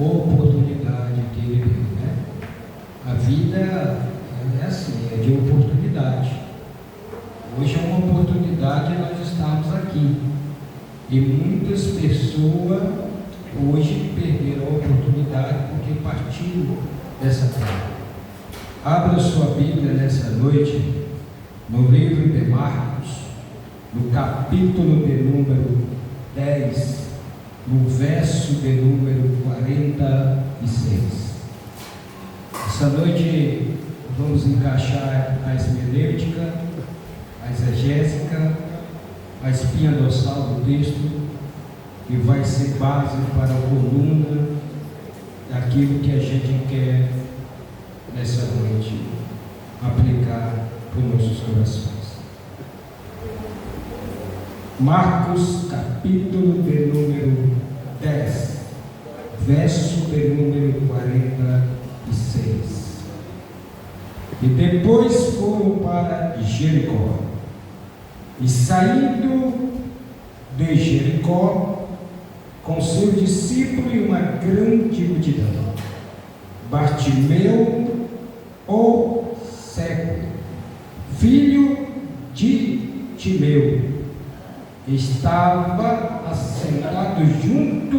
oportunidade que ele deu, né? A vida é assim, é de oportunidade. Hoje é uma oportunidade nós estamos aqui. E muitas pessoas hoje perderam a oportunidade porque partiram dessa terra. Abra sua Bíblia nessa noite, no livro de Marcos, no capítulo de número 10, no verso de número 46. Essa noite vamos encaixar a esmelêutica, a exegésica, a espinha dorsal do texto, que vai ser base para a coluna daquilo que a gente quer nessa noite aplicar para os nossos corações. Marcos, capítulo de número 10, verso de número 46. E depois foram para Jericó. E saindo de Jericó, com seu discípulo e uma grande multidão, Bartimeu, o cego, filho de Timeu, estava assentado junto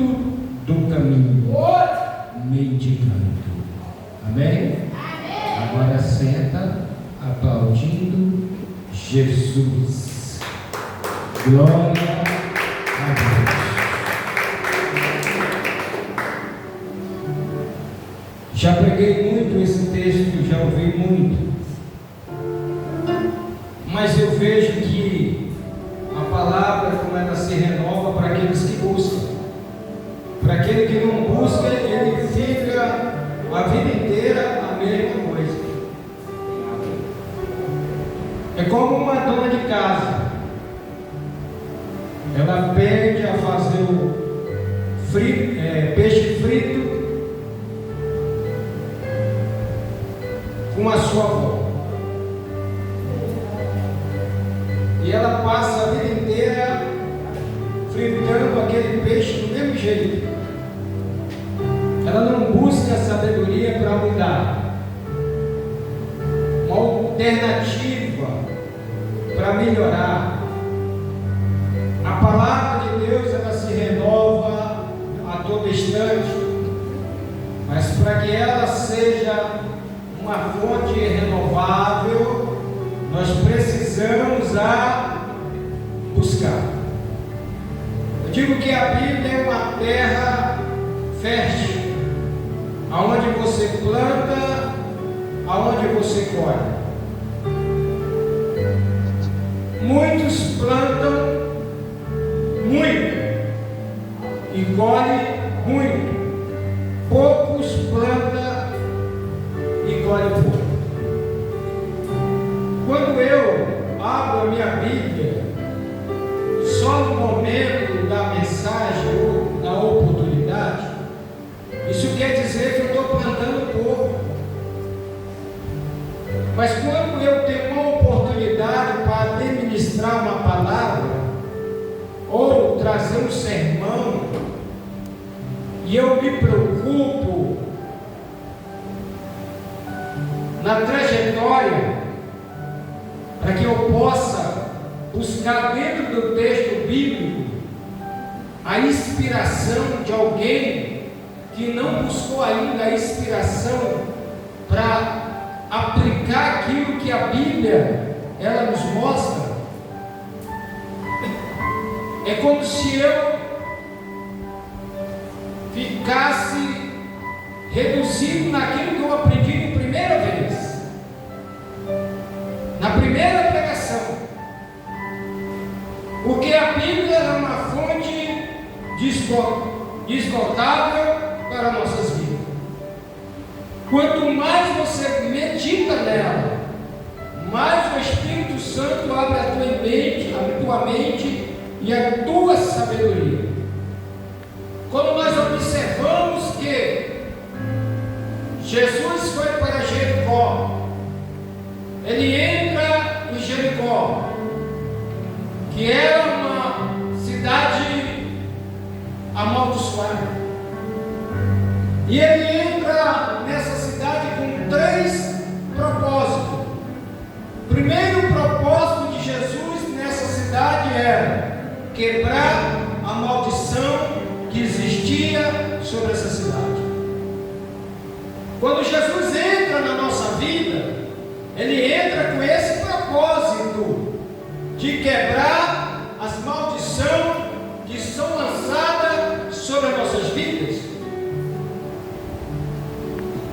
do caminho, mendigando. Amém? Agora senta, aplaudindo Jesus. Glória a Deus. Já preguei muito esse texto, já ouvi muito, mas eu vejo que a palavra, como ela se renova para aqueles que buscam. Para aquele que não busca, ele fica a vida inteira a mesma coisa. É como uma dona de casa. Ela pede a fazer o peixe frito com a sua avó. E ela passa a vida inteira fritando aquele peixe do mesmo jeito. Ela não busca sabedoria para mudar, uma alternativa para melhorar. A palavra de Deus, ela se renova a todo instante, mas para que ela seja uma fonte renovável, nós precisamos a buscar. Eu digo que a Bíblia é uma terra fértil, aonde você planta, aonde você colhe. Muitos plantam muito e colhem muito. Poucos plantam e colhem pouco. Quando eu abro a minha Bíblia, só no momento da mensagem ou da oportunidade, isso quer dizer que eu estou plantando pouco. Mas quando eu tenho uma oportunidade para administrar uma palavra, ou trazer um sermão, e eu me preocupo na trajetória, para que eu possa buscar dentro do texto bíblico a inspiração de alguém que não buscou ainda a inspiração para aplicar aquilo que a Bíblia ela nos mostra. É como se eu ficasse reduzido naquilo que eu aprendi na primeira vez, na primeira pregação, porque a Bíblia é uma fonte esgotável para nossas vidas. Quanto mais você medita nela, mais o Espírito Santo abre a tua mente e a tua sabedoria. Quando nós observamos que Jesus foi para Jericó, ele entra em Jericó, que era uma cidade amaldiçoada. E ele entra nessa cidade com 3 propósitos. O primeiro propósito de Jesus nessa cidade era quebrar a maldição que existia sobre essa cidade. Quando Jesus entra na nossa vida, ele entra com esse propósito de quebrar as maldições que são lançadas sobre as nossas vidas.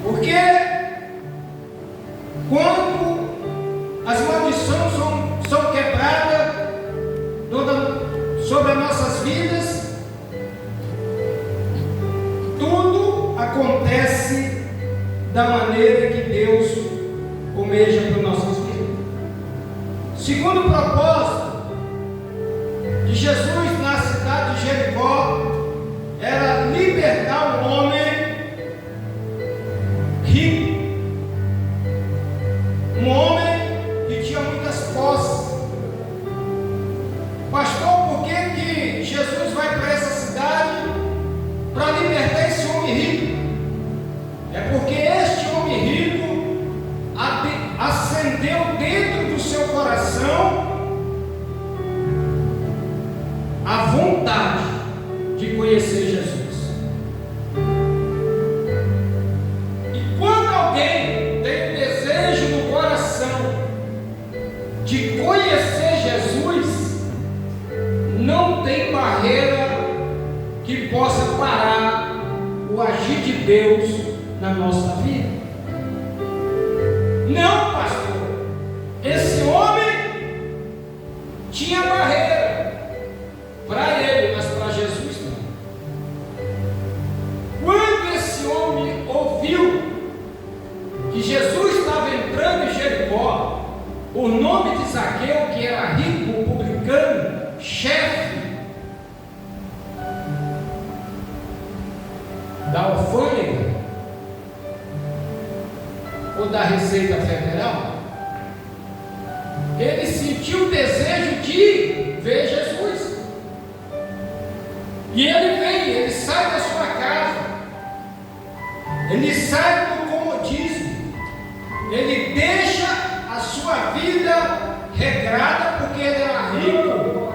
Porque quando as maldições são quebradas sobre as nossas vidas, tudo acontece da maneira que Deus almeja para nossas vidas. Segundo propósito de Jesus na cidade de Jericó era libertar um homem rico, um homem que tinha muitas posses. Pastor, por que Jesus vai para essa cidade para libertar esse homem rico? É porque este homem rico acendeu dentro do seu coração a vontade de conhecer Jesus. E quando alguém tem o desejo no coração de conhecer Jesus, não tem barreira que possa parar o agir de Deus na nossa vida. Não, pastor, esse homem tinha barreira para ele, mas para Jesus não. Quando esse homem ouviu que Jesus estava entrando em Jericó, o nome de Zaqueu, que era rico, publicano, chefe da alfândega ou da Receita Federal, ele sentiu o desejo de ver Jesus. E ele vem, ele sai da sua casa, ele sai do comodismo, ele deixa a sua vida regrada, porque ele era rico,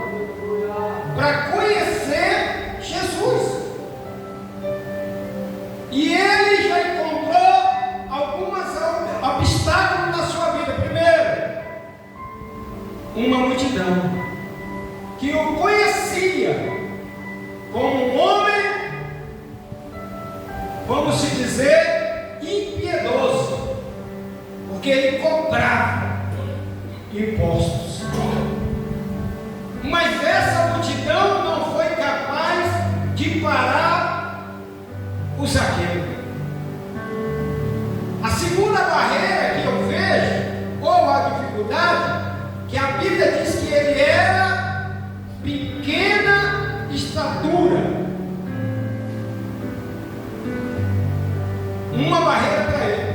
para conhecer Jesus. E ele já encontrou alguns obstáculos na sua vida. Primeiro, uma multidão que o conhecia como um homem, vamos se dizer, impiedoso, porque ele cobrava impostos. Mas essa multidão não foi capaz de parar o Zaqueu. A segunda barreira que eu vejo, ou a dificuldade, que a Bíblia diz que ele era pequena estatura. Uma barreira para ele.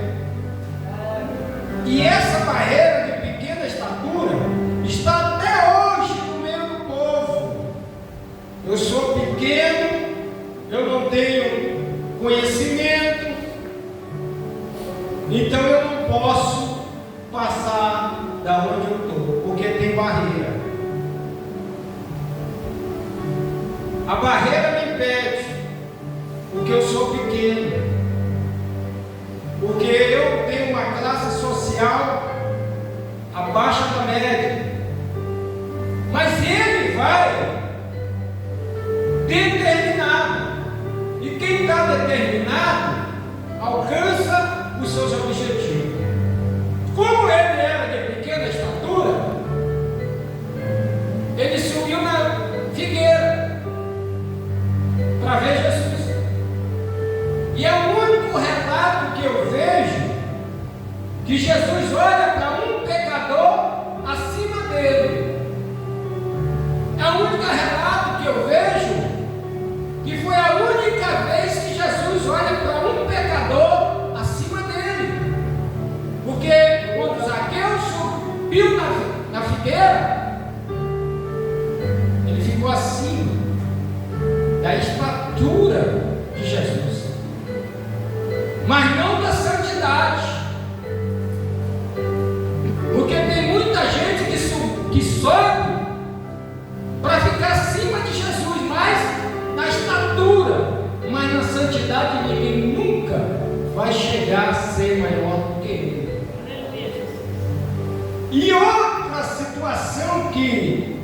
E essa barreira de pequena estatura está até hoje no meio do povo. Eu sou pequeno, eu não tenho conhecimento, então eu não posso passar da onde eu estou, porque tem barreira. A barreira me impede, porque eu sou pequeno, porque eu tenho uma classe social abaixo da média. Mas ele vai determinado, e quem está determinado alcança os seus objetivos. Como ele era de pequena estatura, ele subiu na figueira para ver Jesus. E é o único relato que eu vejo que Jesus olha para um pecador acima dele. É o único relato que eu vejo que foi a única vez que Jesus olha para um pecador acima dele. Porque quando Zaqueu subiu na figueira, ele ficou acima da estatura de Jesus. verdade, ninguém nunca vai chegar a ser maior do que ele. E outra situação que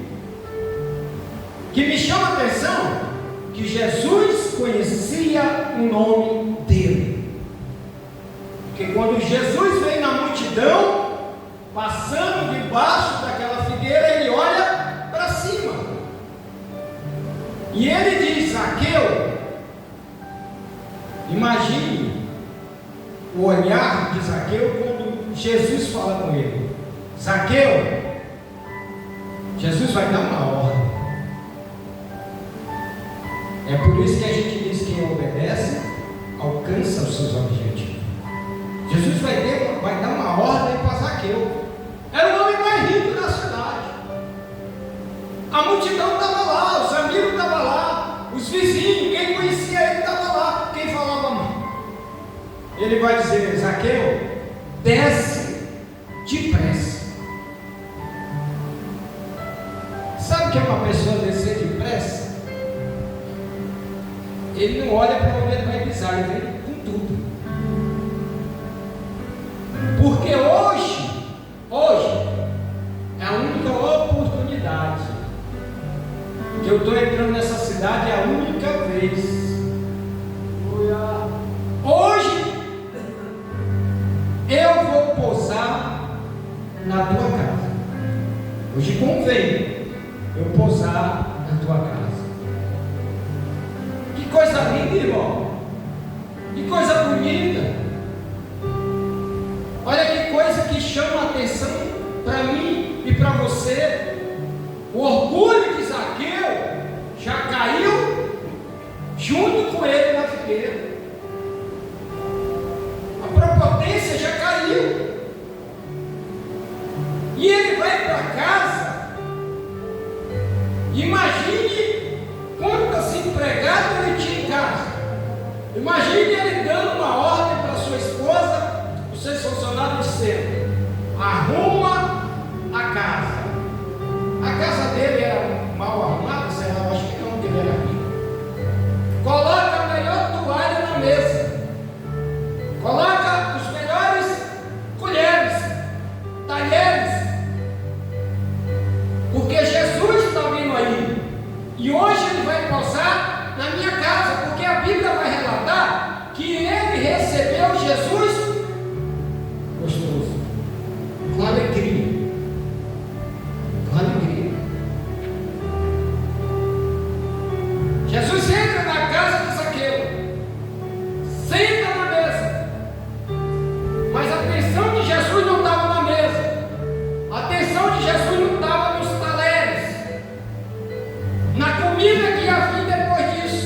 me chama a atenção, que Jesus conhecia o nome dele. Porque quando Jesus vem na multidão, passando debaixo daquela figueira, ele olha para cima. E ele diz: Zaqueu, imagine o olhar de Zaqueu quando Jesus fala com ele. Zaqueu, Jesus vai dar uma ordem. É por isso que a gente diz que quem obedece alcança os seus objetivos. Jesus vai dar uma ordem para Zaqueu. Era o homem mais rico da cidade. A multidão estava lá, os amigos estavam lá, os vizinhos, quem conhecia ele estava lá, quem falava mal. Ele vai dizer: Zaqueu, desce depressa. Sabe o que é uma pessoa descer depressa? Ele não olha para onde ele vai pisar, ele vem com tudo. Porque hoje é a única oportunidade que eu estou entrando nessa cidade, é a única vez. Hoje eu vou pousar na tua casa. Hoje convém eu pousar na tua casa. Que coisa linda, irmão. Que coisa bonita. Olha que coisa que chama a atenção para mim e para você. O orgulho de Zaqueu já caiu junto com ele na figueira. A prepotência já caiu. E ele vai para casa. Imagine quantas empregadas ele tinha em casa. Imagine ele dando uma ordem para sua esposa, os seus funcionários, dizendo: arruma a casa. A casa dele era mal arrumada, sei lá, eu acho que não, porque ele era rico. Coloca a melhor toalha na mesa. Coloca os melhores colheres, talheres. Porque Jesus está vindo aí. E hoje ele vai pousar na minha casa. Porque a Bíblia vai relatar que ele recebeu Jesus gostoso, com alegria. Com alegria. Jesus entra na casa de Zaqueu, senta na mesa. Mas a atenção de Jesus não estava na mesa. A atenção de Jesus não estava nos talheres, na comida que ia vir depois disso.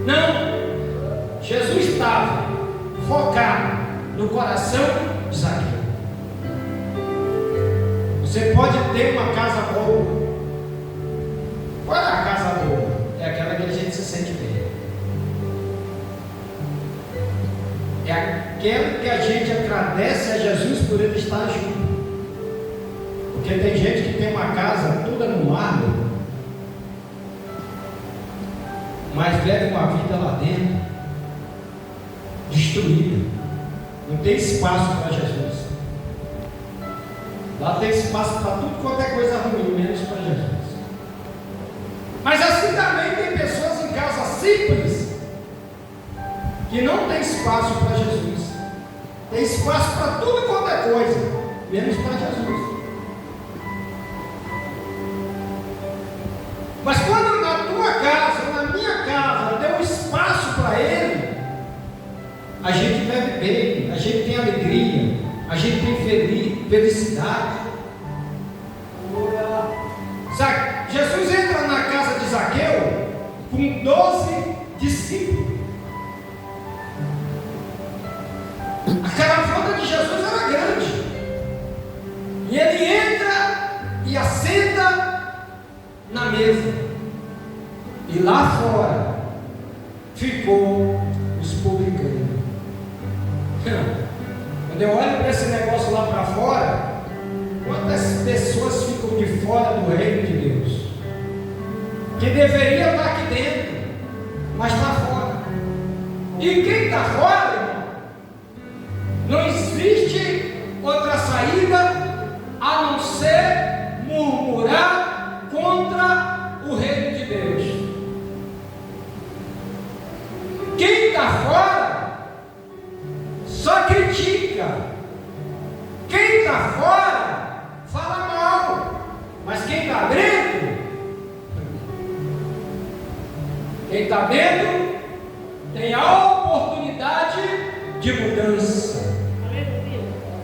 Não. Jesus estava focado no coração de Zaqueu. Você pode ter uma casa boa. Qual é a casa boa? É aquela que a gente se sente bem. É aquela que a gente agradece a Jesus por ele estar junto. Porque tem gente que tem uma casa toda no mármore, mas leva uma vida lá dentro destruída. Não tem espaço para Jesus. Lá tem espaço para tudo quanto é coisa ruim, menos para Jesus. Mas assim também tem pessoas em casa simples que não tem espaço para Jesus. Tem espaço para tudo quanto é coisa, menos para Jesus. Mas quando na tua casa, na minha casa, deu espaço para Ele, a gente vive bem, a gente tem alegria, a gente tem felicidade. Jesus entra na casa de Zaqueu com 12 discípulos. A caravana de Jesus era grande. E ele entra e assenta na mesa. E lá fora ficou os publicanos. Quando eu olho para esse negócio lá para fora, quantas pessoas ficam de fora do reino de Deus? Que deveria estar aqui dentro, mas está fora. E quem está fora, irmão, não existe outra saída a não ser murmurar contra o reino de Deus. Quem está fora só critica. Quem está fora fala mal. Mas quem está dentro, tem a oportunidade de mudança,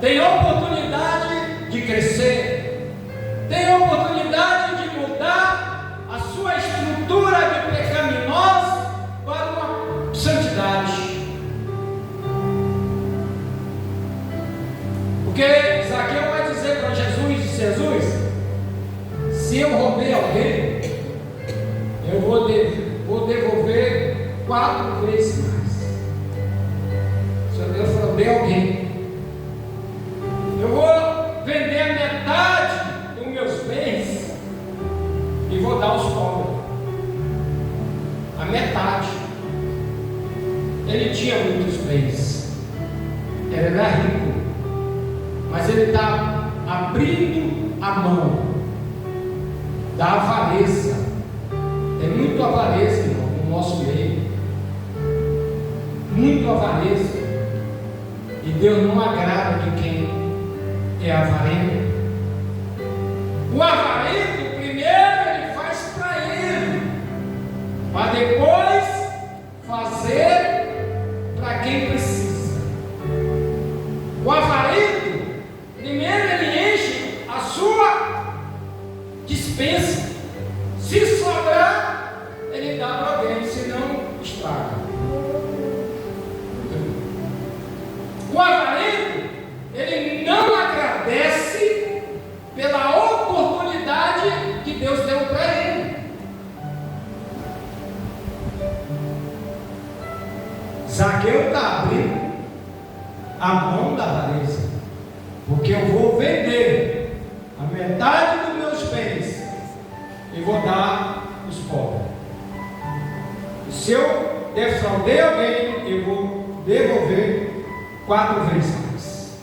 tem a oportunidade de crescer, tem a oportunidade de mudar a sua estrutura de pecaminosa para uma santidade. Porque Zaqueu vai dizer para Jesus: Jesus, se eu roubei alguém, eu vou devolver 4 vezes mais. Se eu roubei alguém, eu vou vender a metade dos meus bens e vou dar aos pobres. A metade. Ele tinha muitos bens, ele era rico, mas ele está abrindo a mão da avareza. Tem muito avareza, irmão, no nosso meio. Muito avareza. E Deus não agrada de quem é avarento. O avarento, primeiro, ele faz para ele, para depois fazer para quem precisa. O avarento, primeiro, ele enche a sua dispensa. Se sobrar, ele dá para alguém, senão estraga. O avarento, ele não agradece pela oportunidade que Deus deu para ele. Zaqueu está abrindo a mão da avareza, porque eu vou vender a metade dos meus bens e vou dar aos pobres. E se eu defraudei alguém, eu vou devolver 4 vezes mais.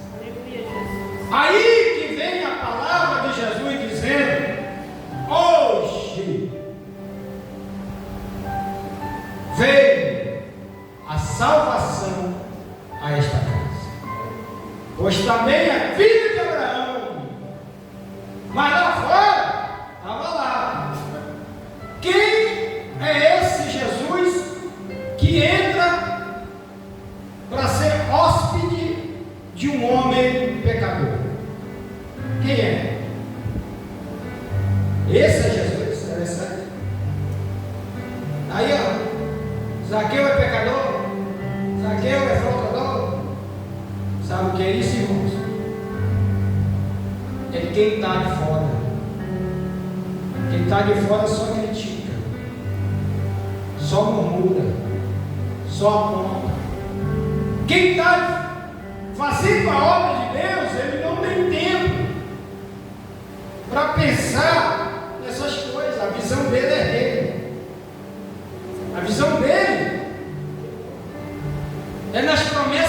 Aí que vem a palavra de Jesus dizendo: hoje veio a salvação a esta casa, pois também é filho de Abraão. Mas lá fora estava lá. Quem é esse Jesus que entra para ser hóspede de um homem pecador? Quem é? Esse é Jesus. Interessante. Aí, ó, Zaqueu é pecador, Zaqueu é fraudador. Sabe o que é isso, irmãos? É quem está de fora. Quem está de fora só critica, só murmura, só aponta. Quem está fazendo a obra de Deus, ele não tem tempo para pensar nessas coisas. A visão dele é dele. A visão dele é nas promessas